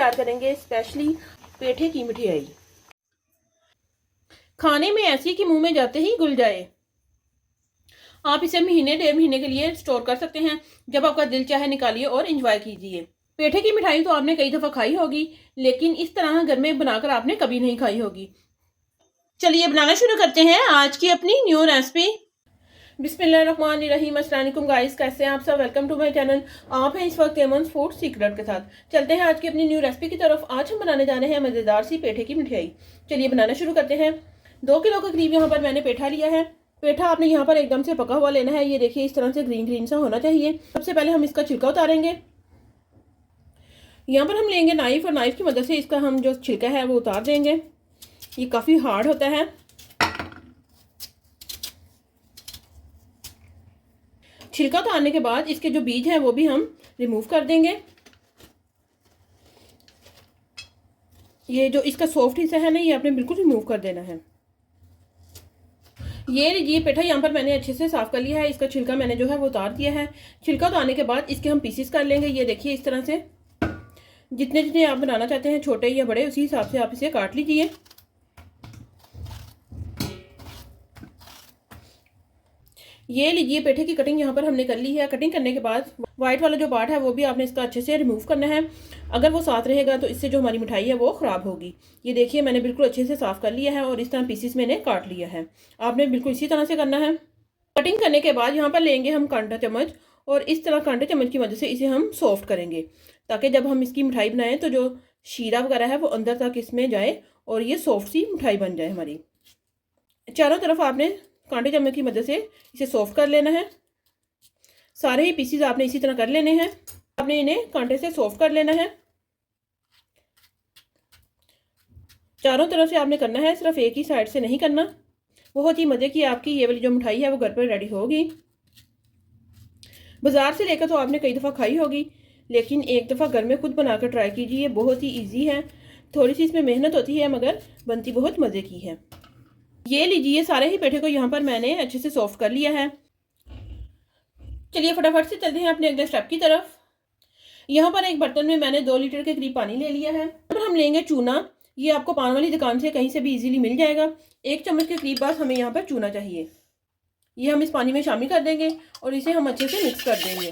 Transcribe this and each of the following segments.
तैयार करेंगे स्पेशली पेठे की मिठाई। खाने में ऐसी कि मुंह में जाते ही घुल जाए। आप इसे महीने 1.5 महीने के लिए स्टोर कर सकते हैं। जब आपका दिल चाहे निकालिए और एंजॉय कीजिए। पेठे की मिठाई तो आपने कई दफा खाई होगी, लेकिन इस तरह घर में बनाकर आपने कभी नहीं खाई होगी। चलिए बनाना शुरू करते हैं आज की अपनी न्यू रेसिपी। बिस्मिल्लाहिर्रहमानिर्रहीम। अस्सलाम वालेकुम गाइस, कैसे हैं आप सब। Welcome to my channel. आप हैं इस वक्त एमन फूड सीक्रेट के साथ। चलते हैं आज की अपनी न्यू रेसिपी की तरफ। आज हम बनाने जा रहे हैं मज़ेदार सी पेठे की मिठाई। चलिए बनाना शुरू करते हैं। 2 किलो के करीब यहाँ पर मैंने पेठा लिया है। पेठा आपने यहाँ पर एकदम से पका हुआ लेना है। ये देखिए इस तरह से ग्रीन ग्रीन सा होना चाहिए। सबसे पहले हम इसका छिलका उतारेंगे। यहाँ पर हम लेंगे नाइफ और नाइफ की मदद से इसका हम जो छिलका है वो उतार देंगे। ये काफ़ी हार्ड होता है। छिलका उतारने के बाद इसके जो बीज हैं वो भी हम रिमूव कर देंगे। ये जो इसका सॉफ्ट हिस्सा है ना, ये आपने बिल्कुल रिमूव कर देना है। ये लीजिए पेठा यहाँ पर मैंने अच्छे से साफ कर लिया है। इसका छिलका मैंने जो है वो उतार दिया है। छिलका उतारने के बाद इसके हम पीसेस कर लेंगे। ये देखिए इस तरह से जितने जितने आप बनाना चाहते हैं, छोटे या बड़े, उसी हिसाब से आप इसे काट लीजिए। ये लीजिए पेठे की कटिंग यहाँ पर हमने कर ली है। कटिंग करने के बाद व्हाइट वाला जो पार्ट है वो भी आपने इसका अच्छे से रिमूव करना है। अगर वो साथ रहेगा तो इससे जो हमारी मिठाई है वो ख़राब होगी। ये देखिए मैंने बिल्कुल अच्छे से साफ़ कर लिया है और इस तरह पीसेस मैंने काट लिया है। आपने बिल्कुल इसी तरह से करना है। कटिंग करने के बाद यहाँ पर लेंगे हम कांटा चम्मच और इस तरह कांटे चम्मच की मदद से इसे हम सॉफ्ट करेंगे, ताकि जब हम इसकी मिठाई बनाएं तो जो शीरा वगैरह है वो अंदर तक इसमें जाए और ये सॉफ्ट सी मिठाई बन जाए हमारी। चारों तरफ आपने कांटे चम्मच की मदद से इसे सॉफ्ट कर लेना है। सारे ही पीसीज आपने इसी तरह कर लेने हैं। आपने इन्हें कांटे से सॉफ्ट कर लेना है। चारों तरफ से आपने करना है, सिर्फ एक ही साइड से नहीं करना। बहुत ही मज़े की आपकी ये वाली जो मिठाई है वो घर पर रेडी होगी। बाज़ार से लेकर तो आपने कई दफ़ा खाई होगी, लेकिन एक दफ़ा घर में खुद बनाकर ट्राई कीजिए। बहुत ही ईजी है। थोड़ी सी इसमें मेहनत होती है मगर बनती बहुत मज़े की है। ये लीजिए सारे ही पेठे को यहाँ पर मैंने अच्छे से सॉफ्ट कर लिया है। चलिए फटाफट से चलते हैं अपने अगले स्टेप की तरफ। यहाँ पर एक बर्तन में मैंने 2 लीटर के करीब पानी ले लिया है। अब हम लेंगे चूना। ये आपको पान वाली दुकान से कहीं से भी इजीली मिल जाएगा। 1 चम्मच के करीब बस हमें यहाँ पर चूना चाहिए। ये हम इस पानी में शामिल कर देंगे और इसे हम अच्छे से मिक्स कर देंगे।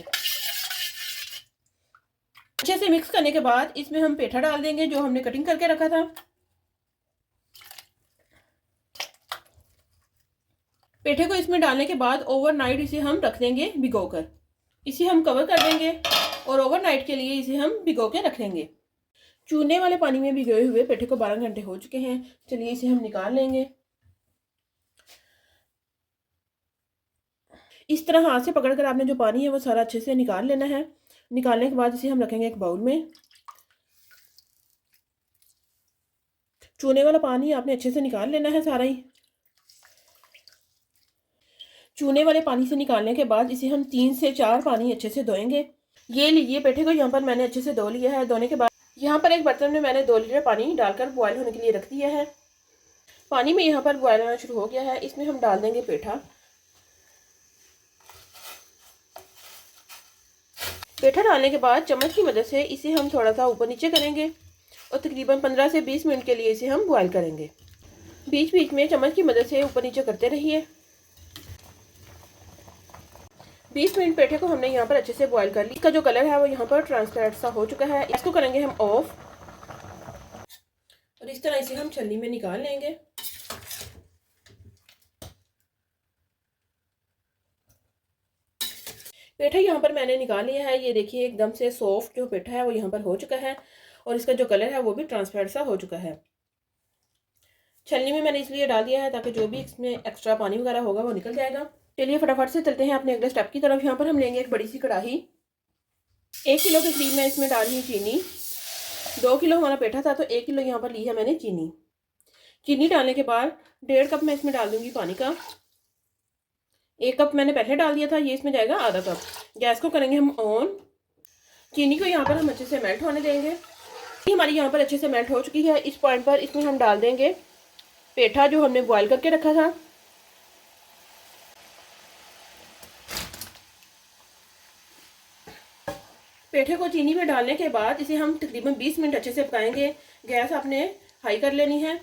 अच्छे से मिक्स करने के बाद इसमें हम पेठा डाल देंगे जो हमने कटिंग करके रखा था। पेठे को इसमें डालने के बाद ओवरनाइट इसे हम रख देंगे भिगोकर। इसे हम कवर कर देंगे और ओवरनाइट के लिए इसे हम भिगो के रख लेंगे। चूने वाले पानी में भिगोए हुए पेठे को 12 घंटे हो चुके हैं। चलिए इसे हम निकाल लेंगे। इस तरह हाथ से पकड़कर आपने जो पानी है वो सारा अच्छे से निकाल लेना है। निकालने के बाद इसे हम रखेंगे एक बाउल में। चूने वाला पानी आपने अच्छे से निकाल लेना है सारा ही। चूने वाले पानी से निकालने के बाद इसे हम 3 से 4 पानी अच्छे से धोएंगे। ये लीजिए पेठे को यहाँ पर मैंने अच्छे से धो लिया है। धोने के बाद यहाँ पर एक बर्तन में मैंने 2 लीटर पानी डालकर बॉयल होने के लिए रख दिया है। पानी में यहाँ पर बॉयल होना शुरू हो गया है। इसमें हम डाल देंगे पेठा। पेठा डालने के बाद चम्मच की मदद से इसे हम थोड़ा सा ऊपर नीचे करेंगे और तकरीबन 15 से 20 मिनट के लिए इसे हम बॉयल करेंगे। बीच बीच में चम्मच की मदद से ऊपर नीचे करते रहिए। 20 मिनट पेठे को हमने यहाँ पर अच्छे से बॉयल कर लिया। इसका जो कलर है वो यहाँ पर ट्रांसपेरेंट सा हो चुका है। इसको करेंगे हम ऑफ और इस तरह इसे हम छलनी में निकाल लेंगे। पेठा यहाँ पर मैंने निकाल लिया है। ये देखिए एकदम से सॉफ्ट जो पेठा है वो यहाँ पर हो चुका है और इसका जो कलर है वो भी ट्रांसपेरेंट सा हो चुका है। छलनी में मैंने इसलिए डाल दिया है ताकि जो भी इसमें एक्स्ट्रा पानी वगैरह होगा वो निकल जाएगा। चलिए फटाफट से चलते हैं अपने अगले स्टेप की तरफ। यहाँ पर हम लेंगे एक बड़ी सी कढ़ाई। 1 किलो के करीब मैं इसमें डाल रही चीनी। 2 किलो हमारा पेठा था तो 1 किलो यहाँ पर ली है मैंने चीनी। चीनी डालने के बाद 1.5 कप मैं इसमें डाल दूंगी पानी का। 1 कप मैंने पहले डाल दिया था, ये इसमें जाएगा आधा कप। गैस को करेंगे हम ऑन। चीनी को यहाँ पर हम अच्छे से मेल्ट होने देंगे। हमारी यहाँ पर अच्छे से मेल्ट हो चुकी है। इस पॉइंट पर इसमें हम डाल देंगे पेठा जो हमने बॉयल करके रखा था। पेठे को चीनी में डालने के बाद इसे हम तकरीबन 20 मिनट अच्छे से पकाएंगे। गैस आपने हाई कर लेनी है।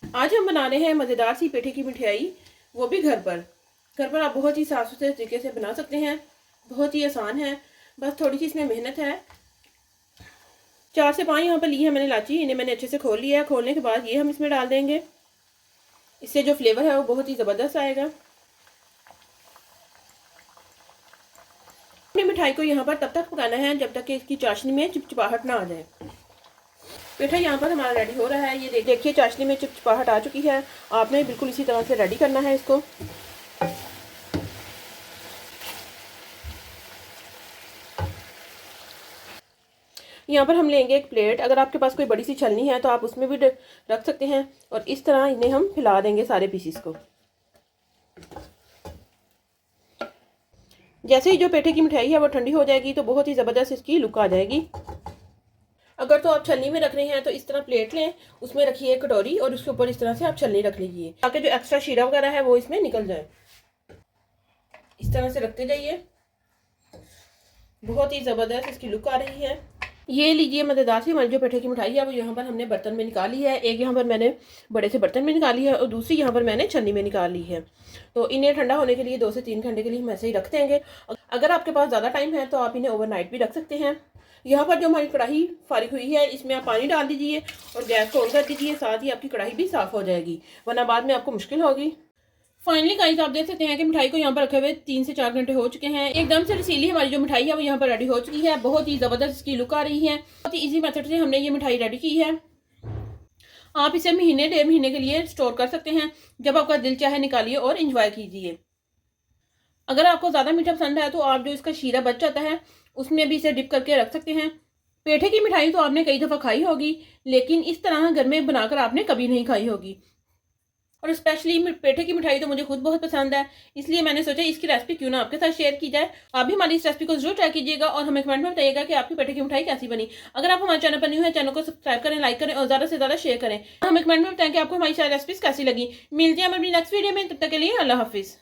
आज हम बना रहे हैं मज़ेदार सी पेठे की मिठाई, वो भी घर पर आप बहुत ही साफ सुथरे तरीके से बना सकते हैं। बहुत ही आसान है, बस थोड़ी सी इसमें मेहनत है। 4 से 5 यहाँ पर ली है मैंने इलायची, इन्हें मैंने अच्छे से खोल लिया है। खोलने के बाद ये हम इसमें डाल देंगे। इससे जो फ्लेवर है वो बहुत ही ज़बरदस्त आएगा। अपनी मिठाई को यहाँ पर तब तक पकाना है जब तक कि इसकी चाशनी में चिपचिपाहट ना आ जाए। पेठा यहाँ पर हमारा रेडी हो रहा है। ये देखिए चाशनी में चिपचिपाहट आ चुकी है। आपने बिल्कुल इसी तरह से रेडी करना है इसको। यहाँ पर हम लेंगे एक प्लेट। अगर आपके पास कोई बड़ी सी छलनी है तो आप उसमें भी रख सकते हैं और इस तरह इन्हें हम फैला देंगे सारे पीसीस को। जैसे ही जो पेठे की मिठाई है वो ठंडी हो जाएगी तो बहुत ही ज़बरदस्त इसकी लुक आ जाएगी। अगर तो आप छलनी में रख रहे हैं तो इस तरह प्लेट लें, उसमें रखिए कटोरी और उसके ऊपर इस तरह से आप छलनी रख लीजिए ताकि जो एक्स्ट्रा शीरा वगैरह है वो इसमें निकल जाए। इस तरह से रखते जाइए। बहुत ही ज़बरदस्त इसकी लुक आ रही है। ये लीजिए मज़ेदार सी हमारी जो पेठे की मिठाई है वो यहाँ पर हमने बर्तन में निकाली है। एक यहाँ पर मैंने बड़े से बर्तन में निकाली है और दूसरी यहाँ पर मैंने छन्नी में निकाल ली है। तो इन्हें ठंडा होने के लिए 2 से 3 घंटे के लिए हम ऐसे ही रख देंगे। अगर आपके पास ज़्यादा टाइम है तो आप इन्हें ओवरनाइट भी रख सकते हैं। यहाँ पर जो हमारी कढ़ाई फारिग हुई है इसमें आप पानी डाल दीजिए और गैस को ऑन कर दीजिए। साथ ही आपकी कढ़ाई भी साफ़ हो जाएगी, वरना बाद में आपको मुश्किल होगी। फाइनली गाइस आप देख सकते हैं कि मिठाई को यहाँ पर रखे हुए 3 से 4 घंटे हो चुके हैं। एकदम से रसीली हमारी जो मिठाई है वो यहाँ पर रेडी हो चुकी है। बहुत ही ज़बरदस्त इसकी लुक आ रही है। बहुत ही इजी मेथड से हमने ये मिठाई रेडी की है। आप इसे महीने 1.5 महीने के लिए स्टोर कर सकते हैं। जब आपका दिल चाहे निकालिए और इंजॉय कीजिए। अगर आपको ज़्यादा मीठा पसंद है तो आप जो इसका शीरा बच जाता है उसमें भी इसे डिप करके रख सकते हैं। पेठे की मिठाई तो आपने कई दफ़ा खाई होगी, लेकिन इस तरह घर में बनाकर आपने कभी नहीं खाई होगी। और स्पेशली पेठे की मिठाई तो मुझे खुद बहुत पसंद है, इसलिए मैंने सोचा इसकी रेसिपी क्यों ना आपके साथ शेयर की जाए। आप भी हमारी इस रेसिपी को जरूर ट्राई कीजिएगा और हमें कमेंट में बताइएगा कि आपकी पेठे की मिठाई कैसी बनी। अगर आप हमारे चैनल पर न्यू है, चैनल को सब्सक्राइब करें, लाइक करें और ज़्यादा से ज़्यादा शेयर करें। हमें कमेंट में बताएं कि आपको हमारी सारी रेसिपीज कैसी लगी। मिलते हैं हम अपनी नेक्स्ट वीडियो में, तब तक के लिए अल्लाह हाफिज़।